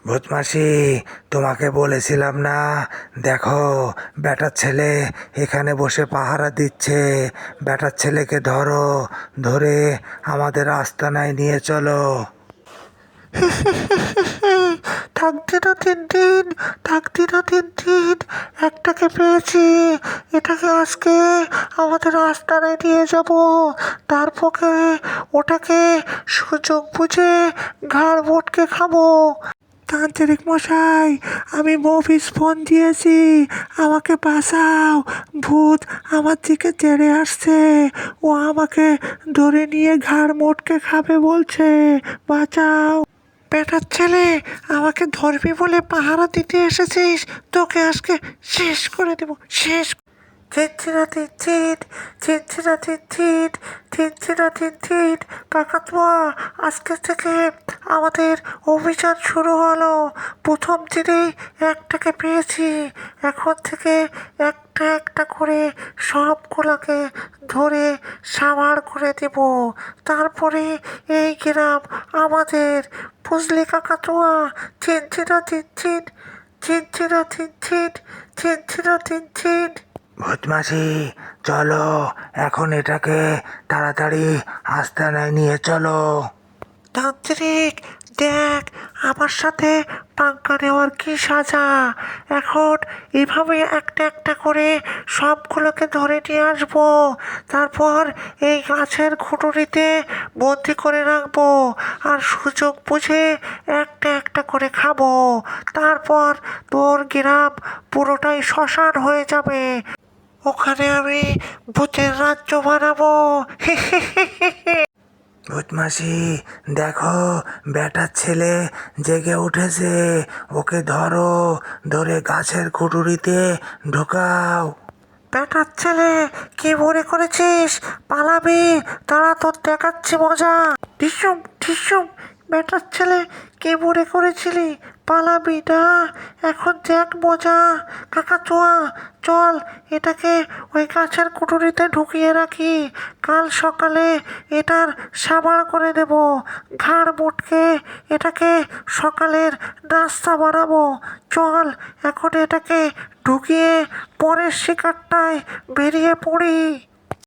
ভূতমাসি, তোমাকে বলেছিলাম না? দেখো, বেটার ছেলে এখানে বসে পাহারা দিচ্ছে। বেটার ছেলেকে ধরো, ধরে আমাদের আস্তানায় নিয়ে চলো। থাকতে না 3 দিন, থাকতে না 3 দিন, একটাকে পেয়েছি। এটাকে আজকে আমাদের আস্তানায় নিয়ে যাব। তারপরে ওটাকে সুযোগ বুঝে ঘাড় মোটকে খাবো। তান্ত্রিক মশাই, আমি মফিস ফোন দিয়েছি, আমাকে বাঁচাও। ভূত আমার দিকে তেড়ে আসছে, ও আমাকে ধরে নিয়ে ঘাড় মোটকে খাবে বলছে, বাঁচাও। বেটার ছেলে, আমাকে ধরবি বলে পাহারা দিতে এসেছিস, তোকে আজকে শেষ করে দেব, শেষ। চিনচিনা চিনচিন, চিনচিনা চিনচিন, চিনচিনা চিনচিন। কাকাতুয়া, আজকে থেকে আমাদের অভিযান শুরু হলো। প্রথম দিনেই একটাকে পেয়েছি, এখন থেকে একটা একটা করে সবগুলোকে ধরে সাবার করে দেব। তারপরে এই গ্রাম আমাদের, বুঝলি কাকাতুয়া? চিনচিনা চিনচিন, চিনচিনা চিনচিন, চিনচিনা চিনচিন। ভূতমাসি, চলো, এখন এটাকে তাড়াতাড়ি আস্তানায় নিয়ে চলো। তান্ত্রিক, দেখ আমার সাথে পাঙ্কা নেওয়ার কি সাজা। এখন এভাবে একটা একটা করে সবগুলোকে ধরে নিয়ে আসবো। তারপর এই গাছের খুঁটুরিতে বন্দি করে রাখবো, আর সুযোগ বুঝে একটা একটা করে খাবো। তারপর তোর গ্রাম পুরোটাই শ্মশান হয়ে যাবে। ওখানে আমি ভূতের রাজ্য বানাবো। ভূতমাসি, দেখো, বেটার ছেলে জেগে উঠেছে। ওকে ধরো, ধরে গাছের খুঁটুরিতে ঢোকাও। বেটার ছেলে, কি মনে করেছিস পালাবি? তারা তোর দেখাচ্ছি মজা। ঢিসুম ঢিসুম। বেটার ছেলে, কি মনে করেছিলি পালাবি না? এখন দেখ মজা। কাকাতুয়া, চল এটাকে ওই গাছের কুঠুরিতে ঢুকিয়ে রাখি। কাল সকালে এটার সাবার করে দেব। ঘাড় মোটকে এটাকে সকালের নাস্তা বানাবো। চল এখন এটাকে ঢুকিয়ে পরের শিকারটায় বেরিয়ে পড়ি।